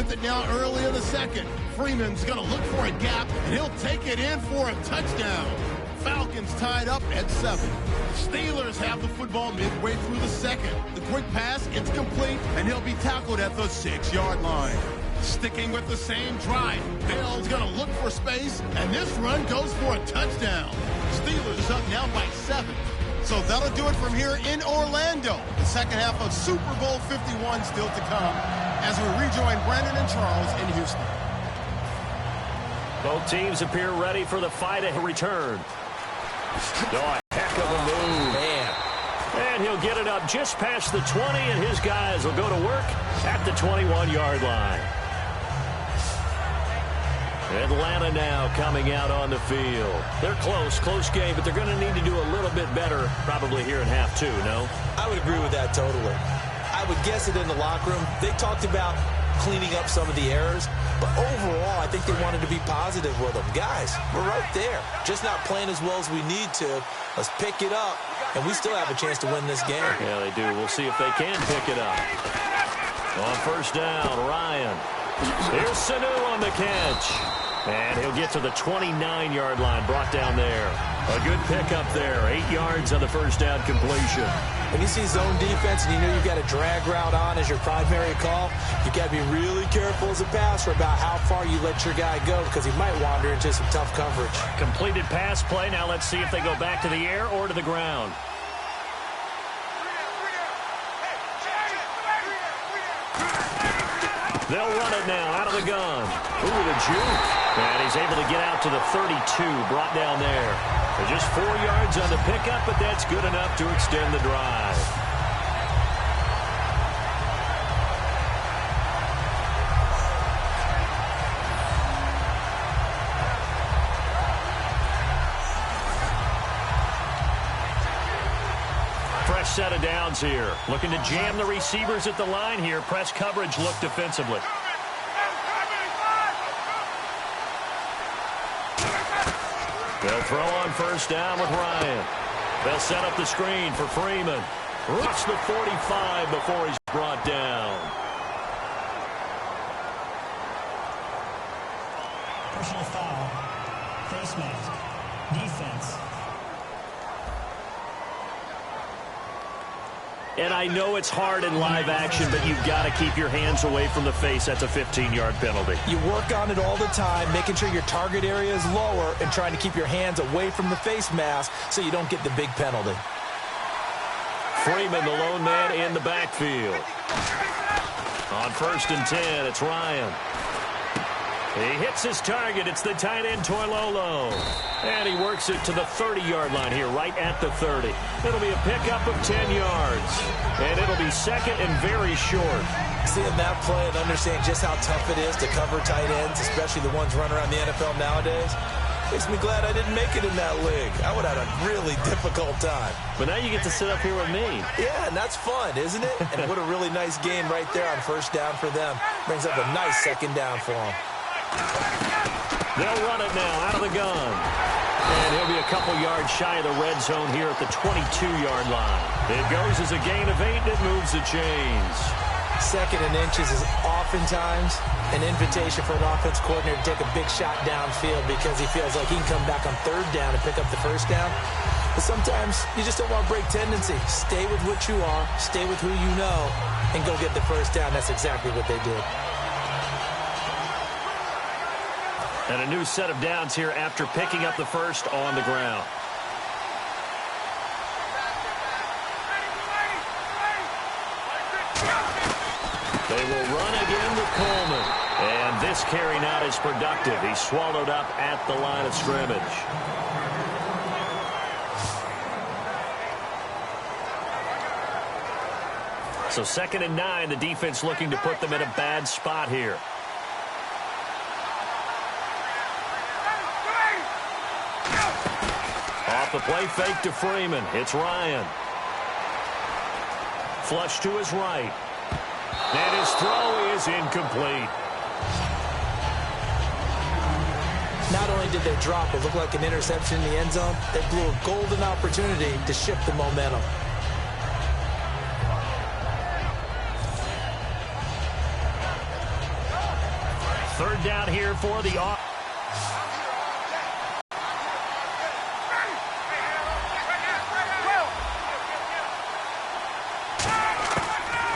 with it now early in the second. Freeman's going to look for a gap, and he'll take it in for a touchdown. Falcons tied up at 7. Steelers have the football midway through the second. The quick pass, it's complete, and he'll be tackled at the 6-yard line. Sticking with the same drive, Bell's going to look for space, and this run goes for a touchdown. Steelers up now by 7. So that'll do it from here in Orlando. The second half of Super Bowl 51 still to come as we rejoin Brandon and Charles in Houston. Both teams appear ready for the fight at return. Oh, a heck of a move. Man. And he'll get it up just past the 20, and his guys will go to work at the 21-yard line. Atlanta now coming out on the field. They're close game, but they're going to need to do a little bit better probably here in half 2, no? I would agree with that totally. I would guess it in the locker room. They talked about cleaning up some of the errors, but overall, I think they wanted to be positive with them. Guys, we're right there. Just not playing as well as we need to. Let's pick it up, and we still have a chance to win this game. Yeah, they do. We'll see if they can pick it up. On first down, Ryan. Here's Sanu on the catch. And he'll get to the 29-yard line, brought down there. A good pickup there, 8 yards on the first down completion. When you see zone defense and you know you've got a drag route on as your primary call, you've got to be really careful as a passer about how far you let your guy go because he might wander into some tough coverage. Completed pass play. Now let's see if they go back to the air or to the ground. They'll run it now out of the gun. Ooh, the juke. And he's able to get out to the 32, brought down there. Just 4 yards on the pickup, but that's good enough to extend the drive. Fresh set of downs here. Looking to jam the receivers at the line here. Press coverage look defensively. They'll throw on first down with Ryan. They'll set up the screen for Freeman. Reach the 45 before he's brought down. Personal foul. Face mask. Defense. And I know it's hard in live action, but you've got to keep your hands away from the face. That's a 15-yard penalty. You work on it all the time, making sure your target area is lower and trying to keep your hands away from the face mask so you don't get the big penalty. Freeman, the lone man in the backfield. On first and 10, it's Ryan. He hits his target. It's the tight end, Toilolo. And he works it to the 30-yard line here, right at the 30. It'll be a pickup of 10 yards. And it'll be second and very short. Seeing that play and understand just how tough it is to cover tight ends, especially the ones running around the NFL nowadays, makes me glad I didn't make it in that league. I would have had a really difficult time. But now you get to sit up here with me. Yeah, and that's fun, isn't it? And what a really nice game right there on first down for them. Brings up a nice second down for them. They'll run it now out of the gun. And he'll be a couple yards shy of the red zone here at the 22-yard line. It goes as a gain of 8, and it moves the chains. Second and inches is oftentimes an invitation for an offense coordinator to take a big shot downfield because he feels like he can come back on third down and pick up the first down. But sometimes you just don't want to break tendency. Stay with what you are, stay with who you know, and go get the first down. That's exactly what they did. And a new set of downs here after picking up the first on the ground. They will run again with Coleman. And this carry not as productive. He's swallowed up at the line of scrimmage. So 2nd and 9, the defense looking to put them in a bad spot here. Off the play fake to Freeman. It's Ryan. Flush to his right. And his throw is incomplete. Not only did they drop what looked like an interception in the end zone, they blew a golden opportunity to shift the momentum. Third down here for the off.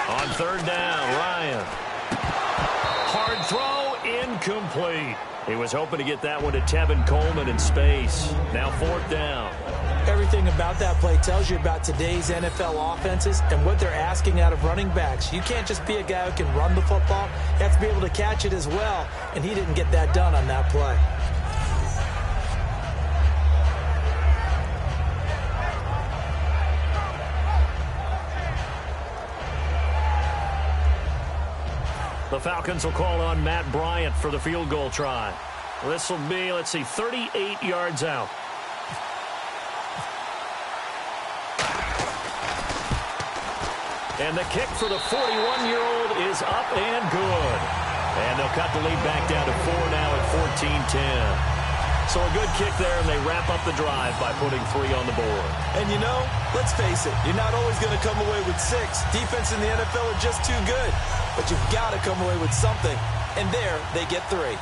On third down, Ryan. Hard throw, incomplete. He was hoping to get that one to Tevin Coleman in space. Now fourth down. Everything about that play tells you about today's NFL offenses and what they're asking out of running backs. You can't just be a guy who can run the football. You have to be able to catch it as well, and he didn't get that done on that play. The Falcons will call on Matt Bryant for the field goal try. This will be, 38 yards out. And the kick for the 41-year-old is up and good. And they'll cut the lead back down to 4 now at 14-10. So a good kick there, and they wrap up the drive by putting 3 on the board. And you know, let's face it, you're not always going to come away with 6. Defense in the NFL are just too good. But you've got to come away with something. And there, they get 3.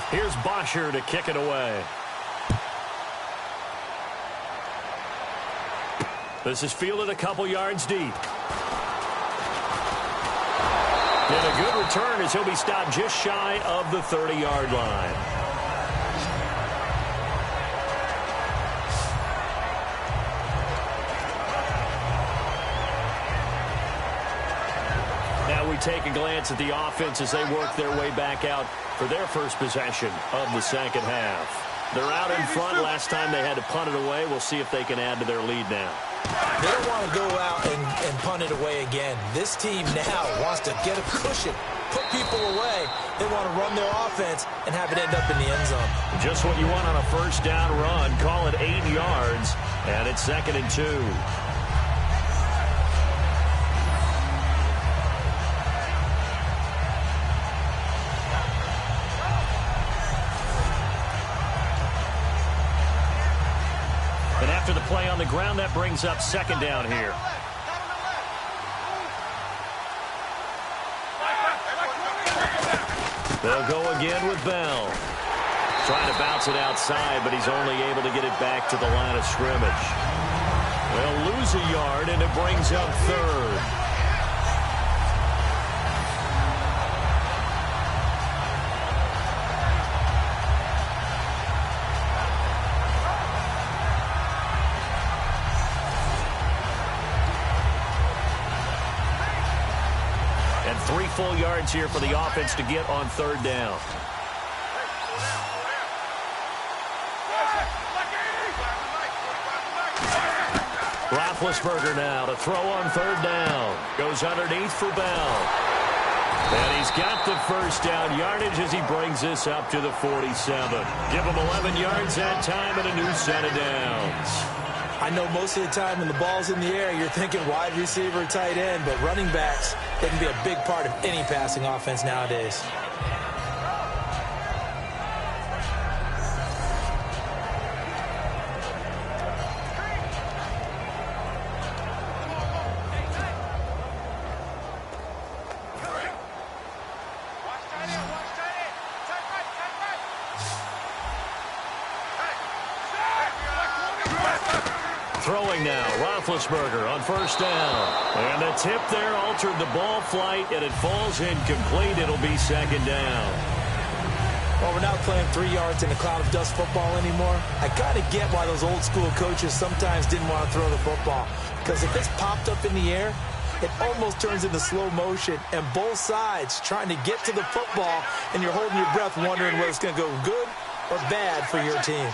Here's Bosher to kick it away. This is fielded a couple yards deep. And a good return as he'll be stopped just shy of the 30-yard line. Now we take a glance at the offense as they work their way back out for their first possession of the second half. They're out in front. Last time they had to punt it away. We'll see if they can add to their lead now. They don't want to go out and punt it away again. This team now wants to get a cushion, put people away. They want to run their offense and have it end up in the end zone. Just what you want on a first down run. Call it 8 yards, and it's 2nd and 2. After the play on the ground, that brings up 2nd down here. They'll go again with Bell. Trying to bounce it outside, but he's only able to get it back to the line of scrimmage. They'll lose a yard, and it brings up 3rd. And 3 full yards here for the offense to get on 3rd down. Roethlisberger now to throw on 3rd down. Goes underneath for Bell. And he's got the first down yardage as he brings this up to the 47. Give him 11 yards that time and a new set of downs. I know most of the time when the ball's in the air, you're thinking wide receiver, tight end, but running backs, they can be a big part of any passing offense nowadays. Throwing now, Roethlisberger on 1st down. And the tip there altered the ball flight, and it falls incomplete. It'll be 2nd down. Well, we're not playing 3 yards in a cloud of dust football anymore. I kind of get why those old school coaches sometimes didn't want to throw the football. Because if it's popped up in the air, it almost turns into slow motion, and both sides trying to get to the football, and you're holding your breath wondering whether it's going to go good or bad for your team.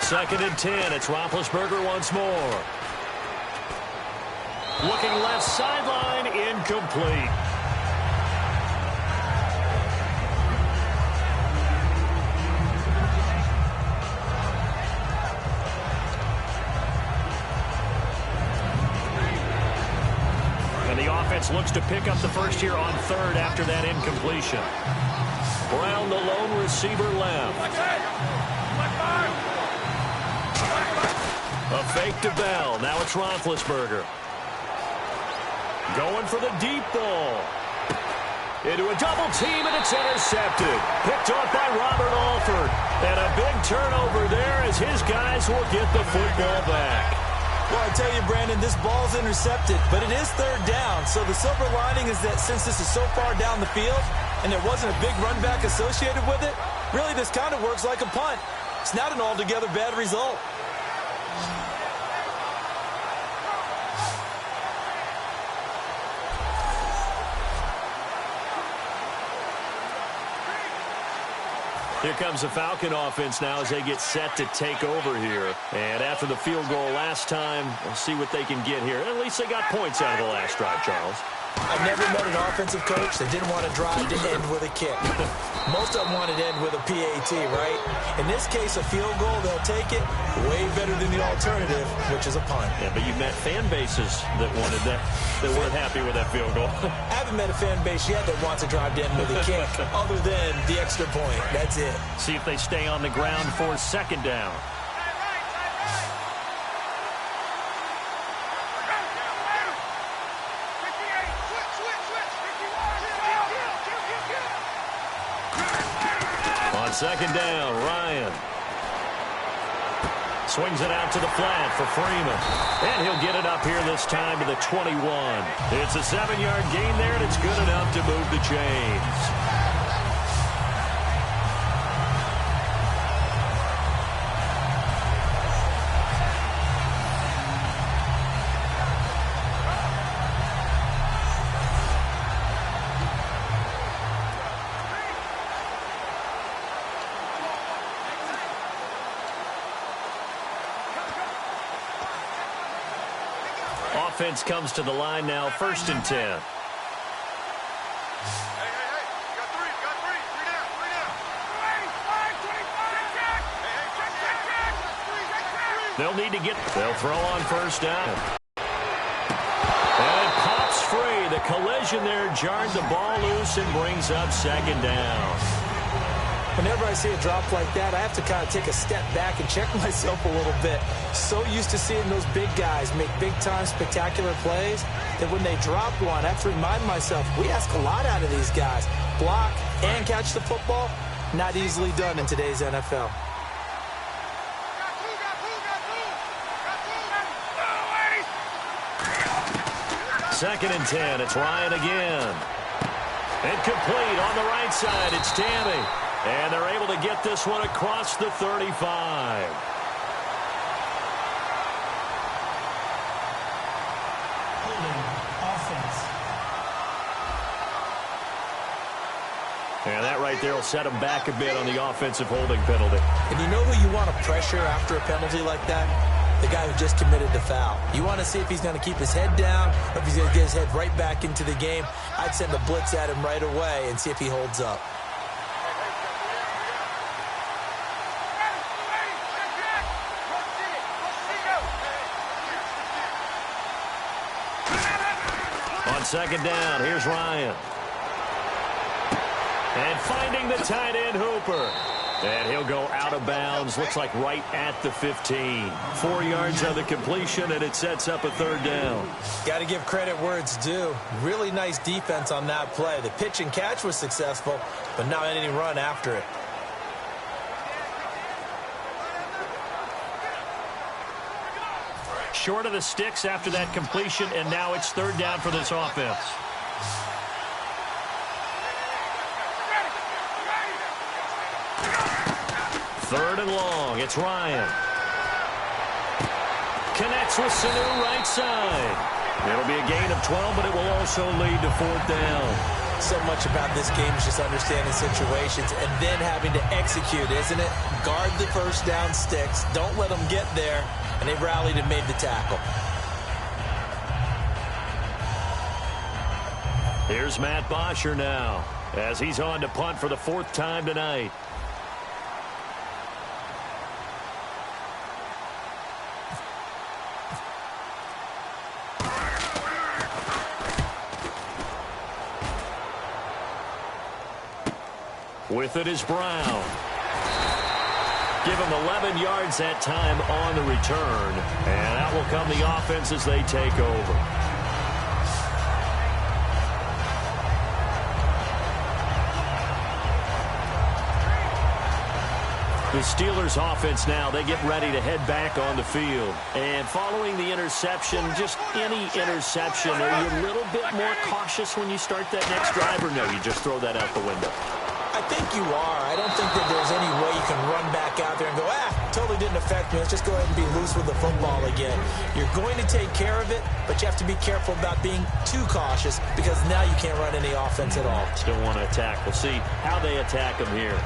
2nd and 10. It's Roethlisberger once more. Looking left sideline, incomplete. And the offense looks to pick up the first here on 3rd after that incompletion. Brown, the lone receiver left. A fake to Bell. Now it's Roethlisberger. Going for the deep ball. Into a double team, and it's intercepted. Picked off by Robert Alford. And a big turnover there as his guys will get the football back. Well, I tell you, Brandon, this ball's intercepted, but it is third down. So the silver lining is that since this is so far down the field and there wasn't a big run back associated with it, really this kind of works like a punt. It's not an altogether bad result. Here comes the Falcon offense now as they get set to take over here. And after the field goal last time, we'll see what they can get here. At least they got points out of the last drive, Charles. I've never met an offensive coach that didn't want to drive to end with a kick. Most of them wanted to end with a PAT, right? In this case, a field goal, they'll take it way better than the alternative, which is a punt. Yeah, but you've met fan bases that wanted that weren't happy with that field goal. I haven't met a fan base yet that wants to drive to end with a kick, other than the extra point. That's it. See if they stay on the ground for second down. On second down, Ryan swings it out to the flat for Freeman. And he'll get it up here this time to the 21. It's a 7-yard gain there, and it's good enough to move the chains. Offense comes to the line now, 1st and 10. They'll throw on 1st down. And it pops free. The collision there jarred the ball loose and brings up 2nd down. Whenever I see a drop like that, I have to kind of take a step back and check myself a little bit. So used to seeing those big guys make big-time spectacular plays that when they drop one, I have to remind myself, we ask a lot out of these guys. Block and catch the football, not easily done in today's NFL. Second and 10, it's Ryan again. Incomplete on the right side, it's Tammy. And they're able to get this one across the 35. Holding offense. And that right there will set them back a bit on the offensive holding penalty. And you know who you want to pressure after a penalty like that? The guy who just committed the foul. You want to see if he's going to keep his head down or if he's going to get his head right back into the game. I'd send a blitz at him right away and see if he holds up. On second down, here's Ryan. And finding the tight end, Hooper. And he'll go out of bounds, looks like right at the 15. 4 yards on the completion, and it sets up a 3rd down. Got to give credit where it's due. Really nice defense on that play. The pitch and catch was successful, but not any run after it. Short of the sticks after that completion, and now it's 3rd down for this offense. Third and long, it's Ryan. Connects with Sanu right side. It'll be a gain of 12, but it will also lead to 4th down. So much about this game is just understanding situations and then having to execute, isn't it? Guard the 1st down sticks. Don't let them get there. And they rallied and made the tackle. Here's Matt Bosher now as he's on to punt for the 4th time tonight. With it is Brown. Give Give them 11 yards that time on the return. And out will come the offense as they take over. The Steelers offense now, they get ready to head back on the field. And following the interception, just any interception, are you a little bit more cautious when you start that next drive, or no, you just throw that out the window? I think you are. I don't think that there's any way you can run back out there and go, totally didn't affect me. Let's just go ahead and be loose with the football again. You're going to take care of it, but you have to be careful about being too cautious because now you can't run any offense at all. Still want to attack. We'll see how they attack them here.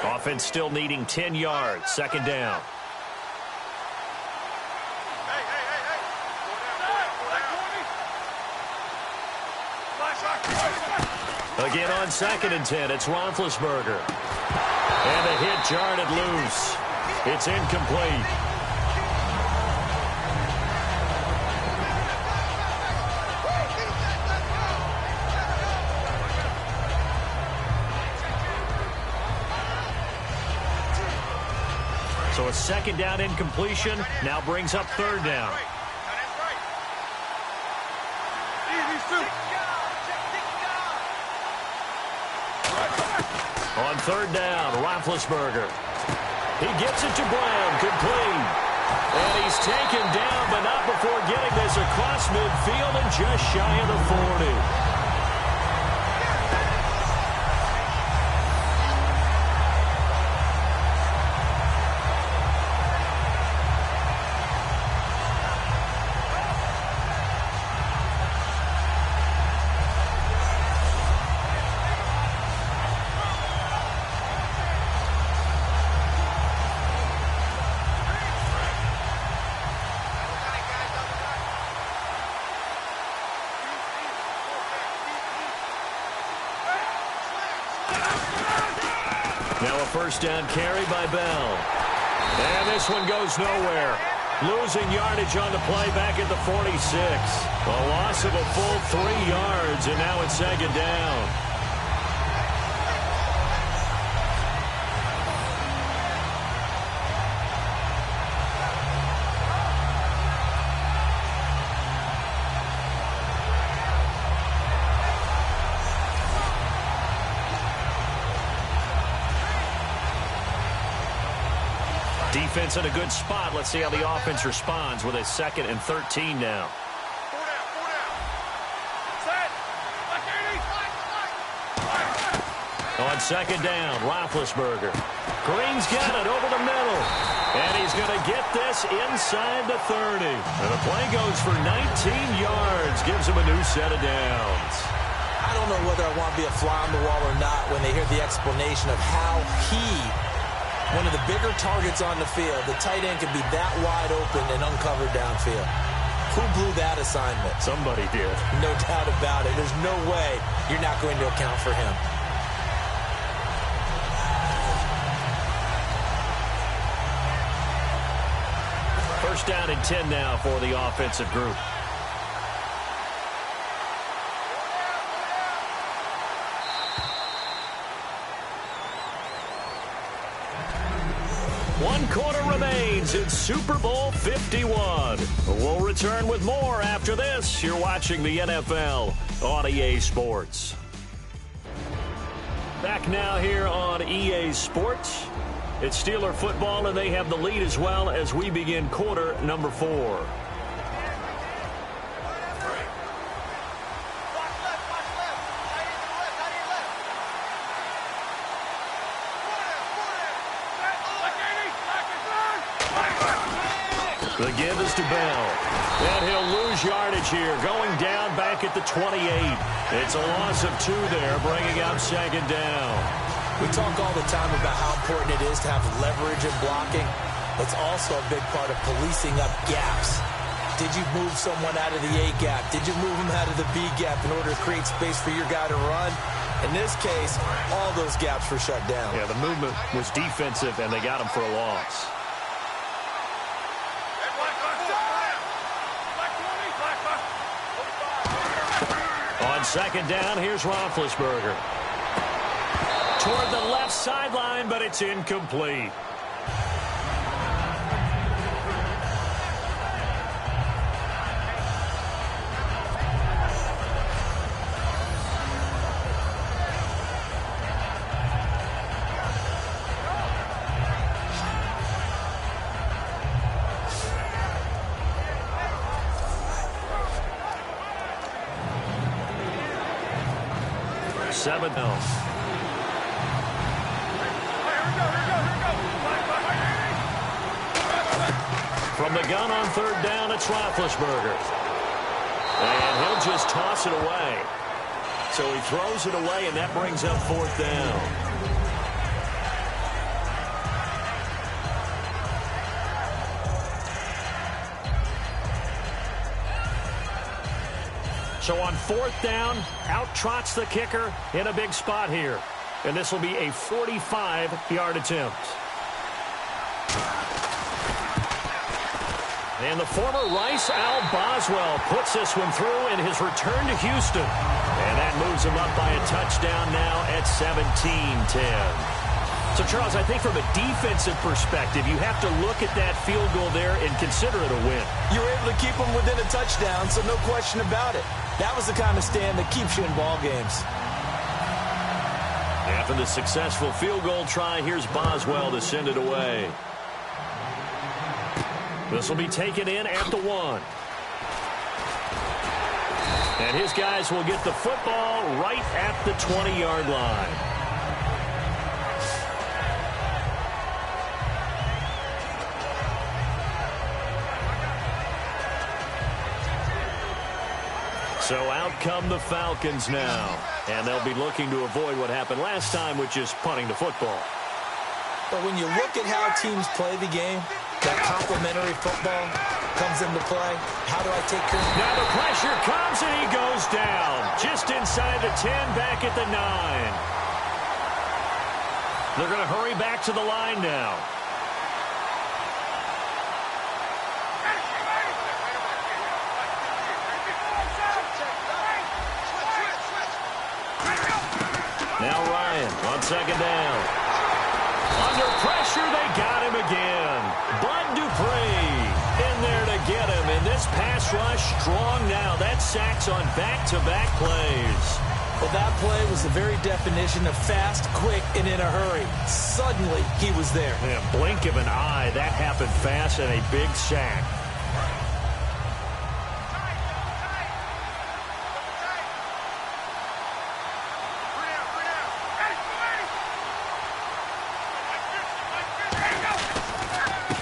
Offense still needing 10 yards. Second down. Again on 2nd and 10, it's Roethlisberger. And a hit jarred loose. It's incomplete. So a second down incompletion now brings up third down. On third down, Roethlisberger. He gets it to Brown, complete. And he's taken down, but not before getting this across midfield and just shy of the 40. Now a first down carry by Bell. And this one goes nowhere. Losing yardage on the play back at the 46. A loss of a full 3 yards, and now it's second down. Defense in a good spot. Let's see how the offense responds with a 2nd and 13 now. On second down, Roethlisberger. Green's got it over the middle. And he's going to get this inside the 30. And the play goes for 19 yards. Gives him a new set of downs. I don't know whether I want to be a fly on the wall or not when they hear the explanation of how one of the bigger targets on the field, the tight end can be that wide open and uncovered downfield. Who blew that assignment? Somebody did. No doubt about it. There's no way you're not going to account for him. First down and 10 now for the offensive group. One quarter remains in Super Bowl 51. We'll return with more after this. You're watching the NFL on EA Sports. Back now here on EA Sports. It's Steeler football, and they have the lead as well as we begin quarter number 4. The give is to Bell. And he'll lose yardage here, going down back at the 28. It's a loss of 2 there, bringing up second down. We talk all the time about how important it is to have leverage in blocking. It's also a big part of policing up gaps. Did you move someone out of the A gap? Did you move him out of the B gap in order to create space for your guy to run? In this case, all those gaps were shut down. Yeah, the movement was defensive, and they got him for a loss. On second down, here's Roethlisberger. Toward the left sideline, but it's incomplete. Seven. From the gun on third down, it's Roethlisberger. And he'll just toss it away. So he throws it away, and that brings up fourth down. So on fourth down, out trots the kicker in a big spot here. And this will be a 45-yard attempt. And the former Rice Al Boswell puts this one through in his return to Houston. And that moves him up by a touchdown now at 17-10. So, Charles, I think from a defensive perspective, you have to look at that field goal there and consider it a win. You were able to keep them within a touchdown, so no question about it. That was the kind of stand that keeps you in ball games. After the successful field goal try, here's Boswell to send it away. This will be taken in at the 1. And his guys will get the football right at the 20-yard line. So out come the Falcons now. And they'll be looking to avoid what happened last time, which is punting the football. But when you look at how teams play the game, that complementary football comes into play. How do I take care of it? Now the pressure comes, and he goes down. Just inside the 10, back at the 9. They're going to hurry back to the line now. Now Ryan on second down. Under pressure, they got him again. Bud Dupree in there to get him. And this pass rush strong now. That sacks on back-to-back plays. Well, that play was the very definition of fast, quick, and in a hurry. Suddenly, he was there. Yeah, blink of an eye. That happened fast and a big sack.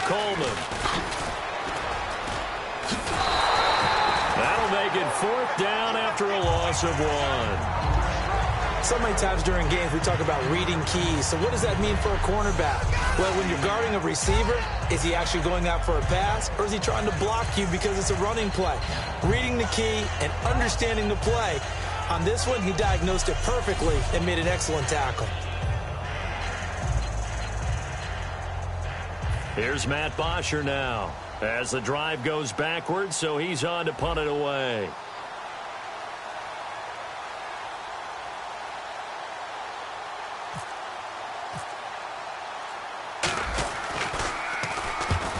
Coleman. That'll make it fourth down after a loss of 1. So many times during games we talk about reading keys. So what does that mean for a cornerback? Well, when you're guarding a receiver, is he actually going out for a pass, or is he trying to block you because it's a running play? Reading the key and understanding the play. On this one, he diagnosed it perfectly and made an excellent tackle. Here's Matt Bosher now as the drive goes backwards, so he's on to punt it away.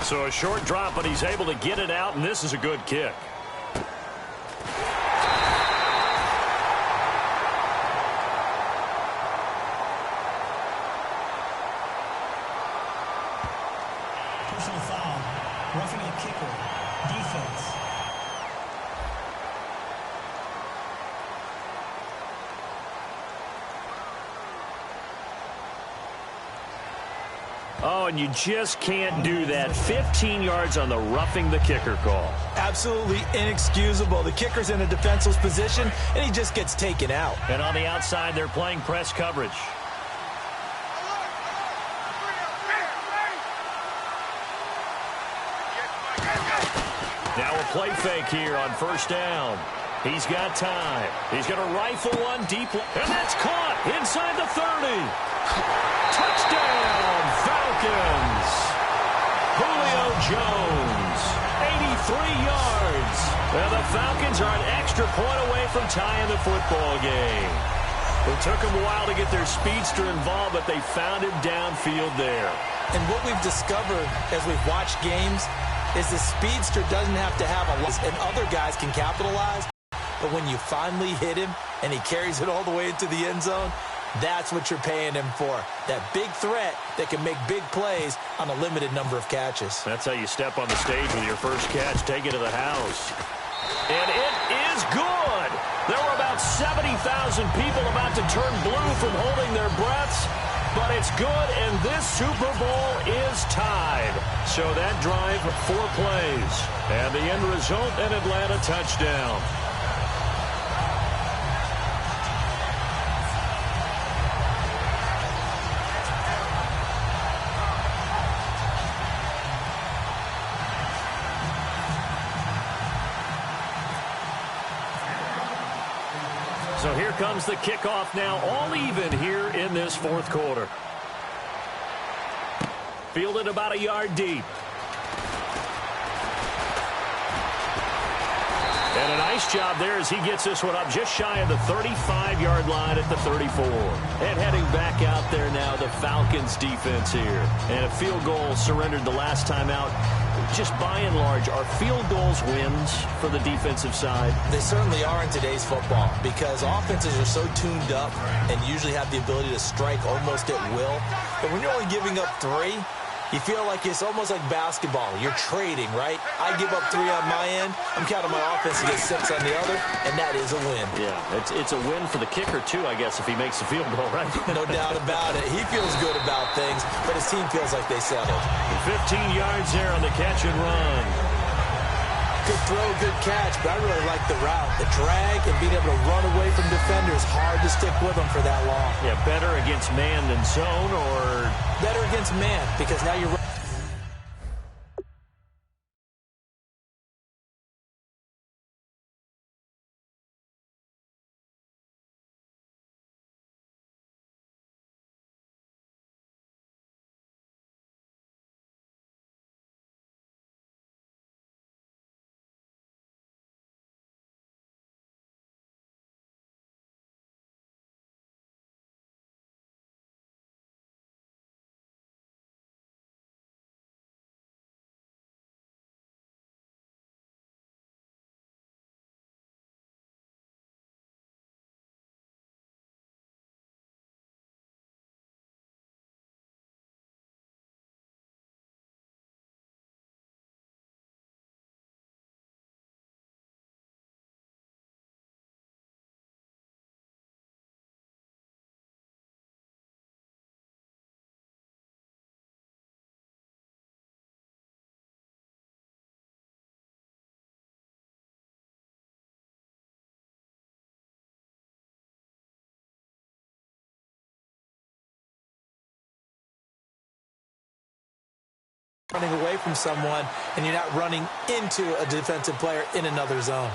So a short drop, but he's able to get it out, and this is a good kick. Personal foul. Roughing the kicker. Defense. Oh, and you just can't do that. 15 yards on the roughing the kicker call. Absolutely inexcusable. The kicker's in a defenseless position, and he just gets taken out. And on the outside, they're playing press coverage. Now a play fake here on first down. He's got time. He's going to rifle one deep. And that's caught inside the 30. Touchdown, Falcons. Julio Jones, 83 yards. Well, the Falcons are an extra point away from tying the football game. It took them a while to get their speedster involved, but they found him downfield there. And what we've discovered as we've watched games is the speedster doesn't have to have a lot, and other guys can capitalize. But when you finally hit him and he carries it all the way into the end zone, that's what you're paying him for. That big threat that can make big plays on a limited number of catches. That's how you step on the stage with your first catch. Take it to the house. And it is good. There were about 70,000 people about to turn blue from holding their breaths. But it's good, and this Super Bowl is tied. So that drive, 4 plays. And the end result, an Atlanta touchdown. So here comes the kickoff now, all even here in this fourth quarter. Fielded about a yard deep. And a nice job there as he gets this one up just shy of the 35-yard line at the 34. And heading back out there now, the Falcons defense here. And a field goal surrendered the last time out. Just by and large, are field goals wins for the defensive side? They certainly are in today's football because offenses are so tuned up and usually have the ability to strike almost at will. But when you're only giving up 3, you feel like it's almost like basketball. You're trading, right? I give up 3 on my end. I'm counting my offense to get 6 on the other, and that is a win. Yeah, it's a win for the kicker, too, I guess, if he makes the field goal, right? No doubt about it. He feels good about things, but his team feels like they settled. 15 yards there on the catch and run. Good throw, good catch, but I really like the route. The drag and being able to run away from defenders, hard to stick with them for that long. Yeah, better against man than zone, or better against man, because now you're running away from someone and you're not running into a defensive player in another zone.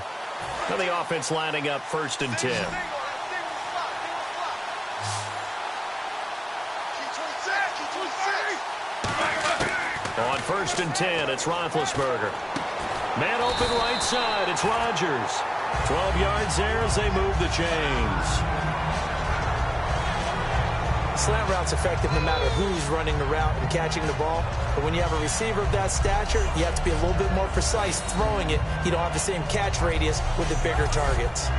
Now the offense lining up 1st and 10. On 1st and 10, it's Roethlisberger. Man open right side, it's Rodgers. 12 yards there as they move the chains. Slant route's effective no matter who's running the route and catching the ball. But when you have a receiver of that stature, you have to be a little bit more precise throwing it. You don't have the same catch radius with the bigger targets.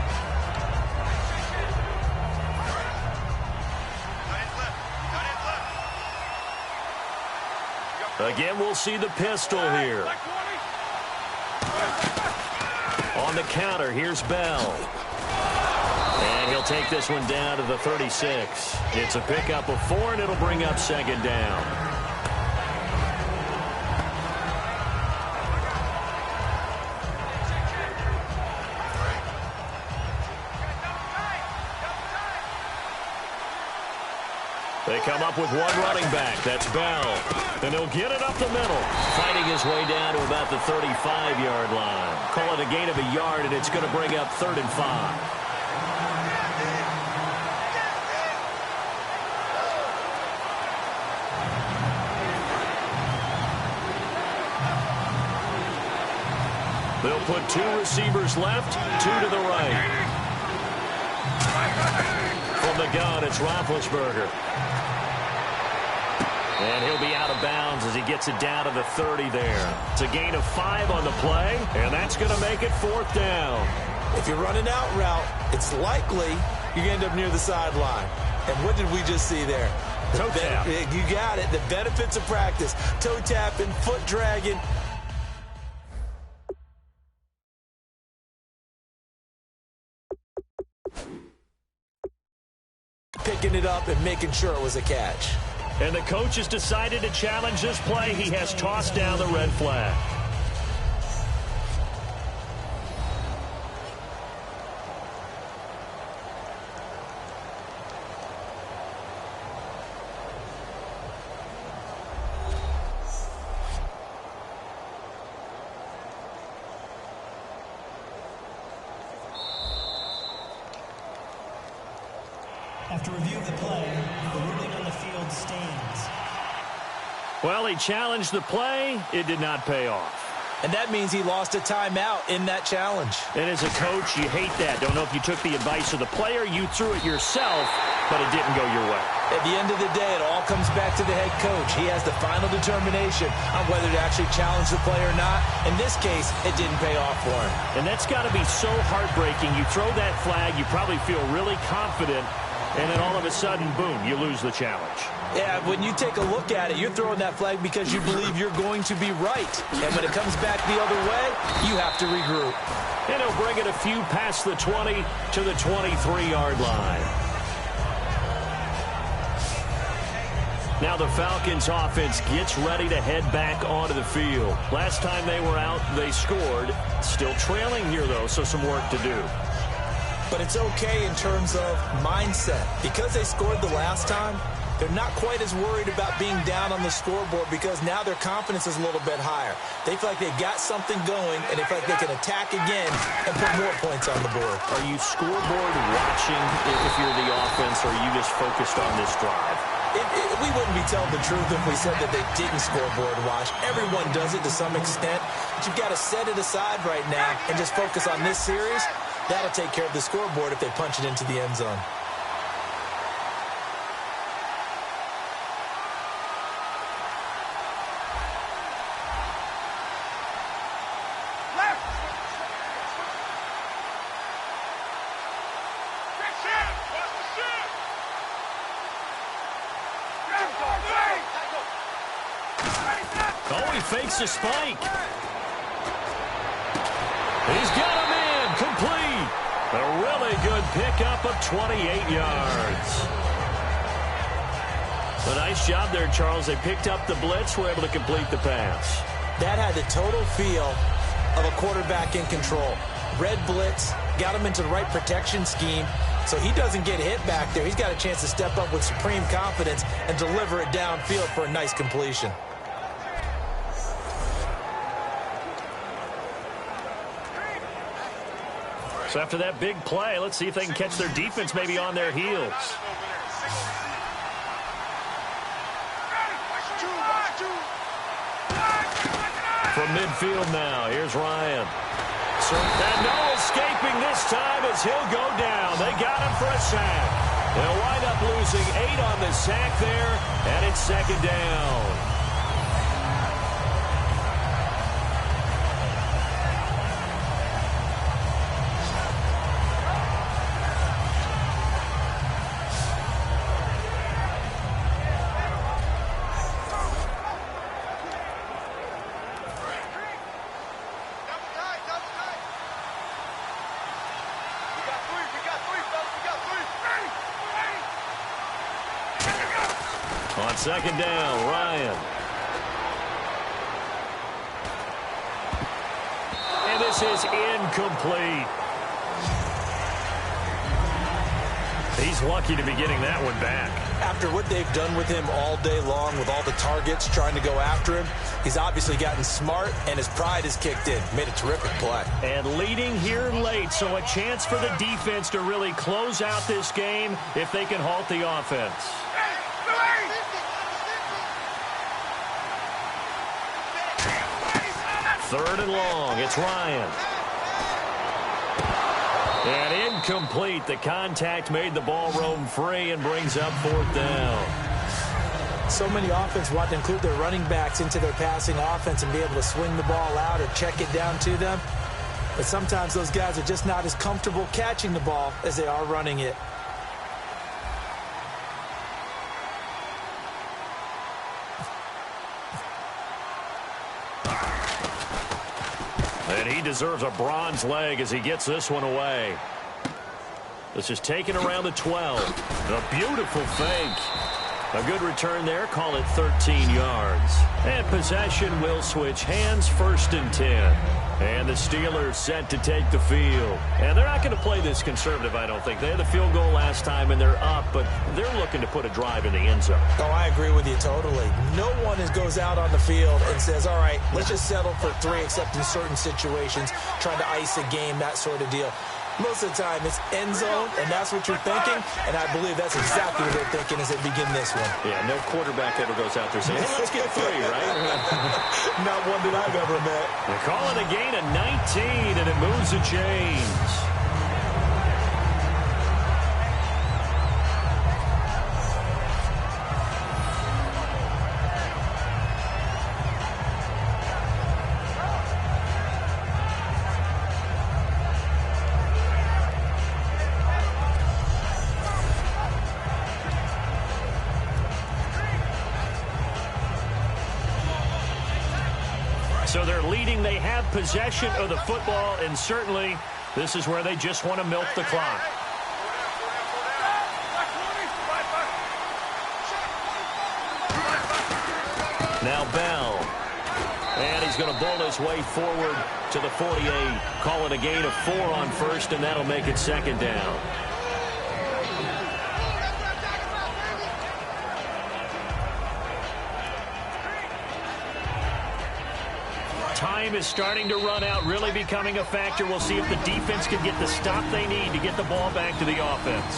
Again, we'll see the pistol here. On the counter, here's Bell. And he'll take this one down to the 36. It's a pickup of 4, and it'll bring up 2nd down. They come up with one running back. That's Bell. And he'll get it up the middle. Fighting his way down to about the 35-yard line. Call it a gain of a yard, and it's going to bring up 3rd and 5. They'll put 2 receivers left, 2 to the right. From the gun, it's Roethlisberger. And he'll be out of bounds as he gets it down to the 30 there. It's a gain of 5 on the play, and that's going to make it 4th down. If you're running out route, it's likely you're going to end up near the sideline. And what did we just see there? Toe tap. You got it. The benefits of practice. Toe tapping, foot dragging. Picking it up and making sure it was a catch. And the coach has decided to challenge this play. He has tossed down the red flag. After review of the play, the ruling on the field stands. Well, he challenged the play. It did not pay off. And that means he lost a timeout in that challenge. And as a coach, you hate that. Don't know if you took the advice of the player. You threw it yourself, but it didn't go your way. At the end of the day, it all comes back to the head coach. He has the final determination on whether to actually challenge the play or not. In this case, it didn't pay off for him. And that's got to be so heartbreaking. You throw that flag, you probably feel really confident, and then all of a sudden, boom, you lose the challenge. Yeah, when you take a look at it, you're throwing that flag because you believe you're going to be right. And when it comes back the other way, you have to regroup. And he'll bring it a few past the 20 to the 23-yard line. Now the Falcons offense gets ready to head back onto the field. Last time they were out, they scored. Still trailing here, though, so some work to do. But it's okay in terms of mindset. Because they scored the last time, they're not quite as worried about being down on the scoreboard because now their confidence is a little bit higher. They feel like they've got something going, and they feel like they can attack again and put more points on the board. Are you scoreboard watching if you're the offense, or are you just focused on this drive? We wouldn't be telling the truth if we said that they didn't scoreboard watch. Everyone does it to some extent, but you've got to set it aside right now and just focus on this series. That'll take care of the scoreboard if they punch it into the end zone. Oh, he fakes a spike. He's got him in, complete. A really good pickup of 28 yards. A nice job there, Charles. They picked up the blitz, were able to complete the pass. That had the total feel of a quarterback in control. Red blitz, got him into the right protection scheme, so he doesn't get hit back there. He's got a chance to step up with supreme confidence and deliver it downfield for a nice completion. So after that big play, let's see if they can catch their defense maybe on their heels. From midfield now, here's Ryan. And no escaping this time as he'll go down. They got him for a sack. They'll wind up losing 8 on the sack there, and it's 2nd down. On 2nd down, Ryan. And this is incomplete. He's lucky to be getting that one back. After what they've done with him all day long with all the targets trying to go after him, he's obviously gotten smart, and his pride has kicked in. Made a terrific play. And leading here late, so a chance for the defense to really close out this game if they can halt the offense. 3rd and long. It's Ryan. And incomplete. The contact made the ball roam free and brings up 4th down. So many offenses want to include their running backs into their passing offense and be able to swing the ball out or check it down to them. But sometimes those guys are just not as comfortable catching the ball as they are running it. And he deserves a bronze leg as he gets this one away. This is taken around the 12. A beautiful fake. A good return there. Call it 13 yards. And possession will switch hands. 1st and 10. And the Steelers set to take the field. And they're not going to play this conservative, I don't think. They had the field goal last time, and they're up, but they're looking to put a drive in the end zone. Oh, I agree with you totally. No one goes out on the field and says, all right, let's just settle for 3, except in certain situations, trying to ice a game, that sort of deal. Most of the time, it's end zone, and that's what you're thinking, and I believe that's exactly what they're thinking as they begin this one. Yeah, no quarterback ever goes out there saying, hey, let's get 3, right? Not one that I've ever met. They call it a gain of 19, and it moves the chains. So they're leading. They have possession of the football, and certainly this is where they just want to milk the clock. Now Bell. And he's going to bowl his way forward to the 48. Call it a gain of 4 on 1st, and that'll make it 2nd down. Time is starting to run out, really becoming a factor. We'll see if the defense can get the stop they need to get the ball back to the offense.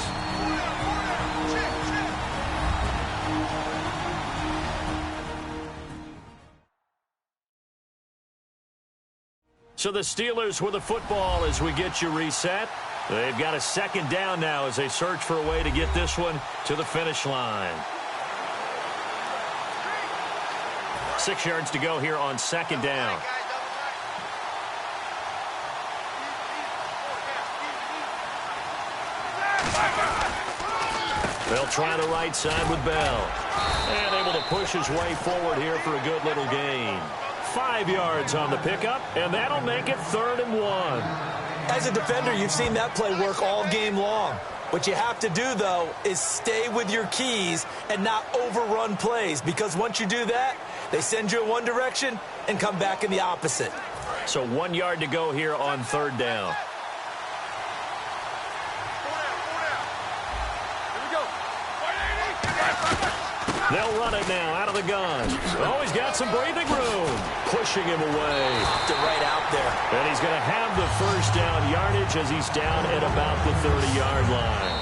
So the Steelers with the football as we get you reset. They've got a 2nd down now as they search for a way to get this one to the finish line. 6 yards to go here on 2nd down. They'll try the right side with Bell. And able to push his way forward here for a good little gain. 5 yards on the pickup, and that'll make it 3rd and 1. As a defender, you've seen that play work all game long. What you have to do, though, is stay with your keys and not overrun plays, because once you do that, they send you in one direction and come back in the opposite. So 1 yard to go here on 3rd down. They'll run it now out of the gun. Oh, he's got some breathing room. Pushing him away. Popped it right out there. And he's going to have the 1st down yardage as he's down at about the 30-yard line.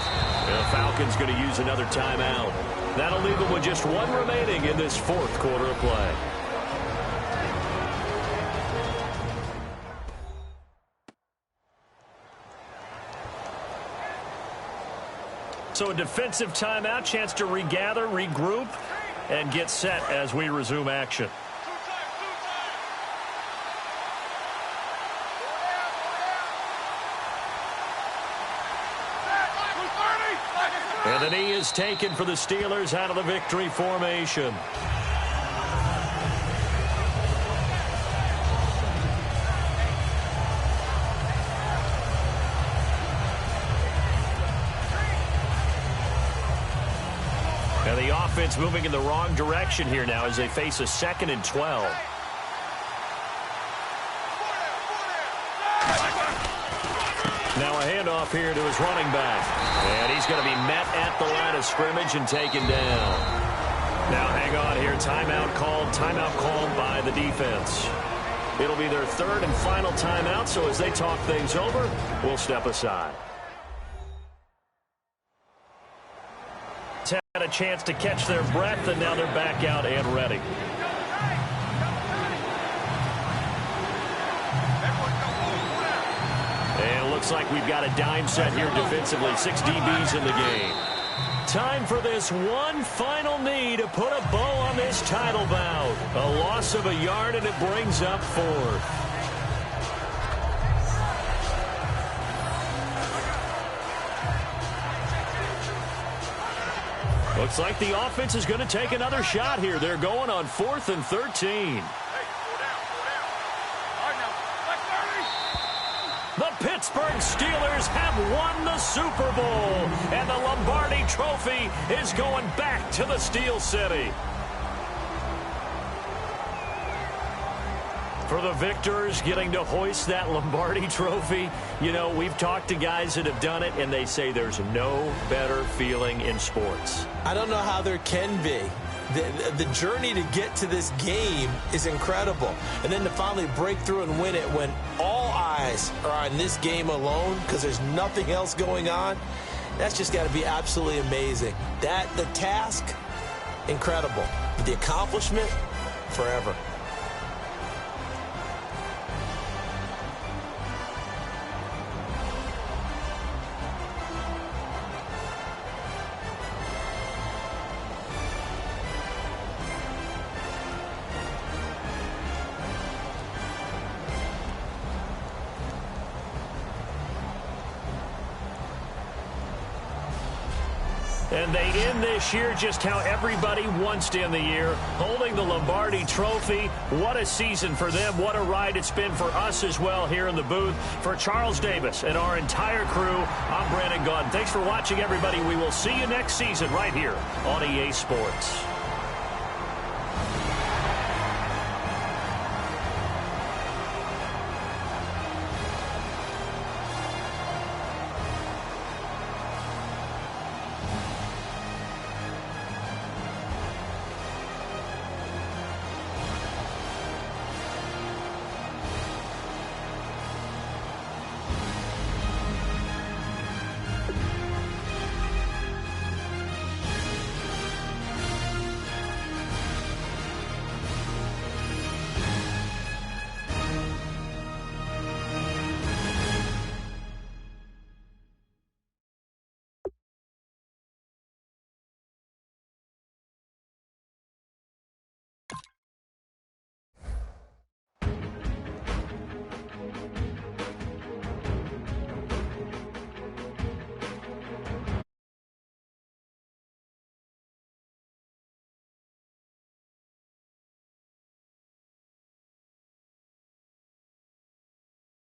The Falcons going to use another timeout. That'll leave them with just 1 remaining in this 4th quarter of play. So a defensive timeout, chance to regather, regroup, and get set as we resume action. And the knee is taken for the Steelers out of the victory formation. And the offense moving in the wrong direction here now as they face a 2nd and 12. Now a handoff here to his running back. And he's going to be met at the line of scrimmage and taken down. Now hang on here. Timeout called by the defense. It'll be their 3rd and final timeout, so as they talk things over, we'll step aside. Had a chance to catch their breath, and now they're back out and ready. looks like we've got a dime set here defensively. 6 DBs in the game. Time for this one final knee to put a bow on this title bout. A loss of a yard, and it brings up 4th. Looks like the offense is going to take another shot here. They're going on 4th and 13. The Pittsburgh Steelers have won the Super Bowl, and the Lombardi Trophy is going back to the Steel City. For the victors, getting to hoist that Lombardi Trophy, you know, we've talked to guys that have done it, and they say there's no better feeling in sports. I don't know how there can be. The journey to get to this game is incredible. And then to finally break through and win it when all eyes are on this game alone because there's nothing else going on, that's just got to be absolutely amazing. The task, incredible. But the accomplishment, forever. And they end this year just how everybody wants to end the year, holding the Lombardi Trophy. What a season for them. What a ride it's been for us as well here in the booth. For Charles Davis and our entire crew, I'm Brandon Gaudin. Thanks for watching, everybody. We will see you next season right here on EA Sports.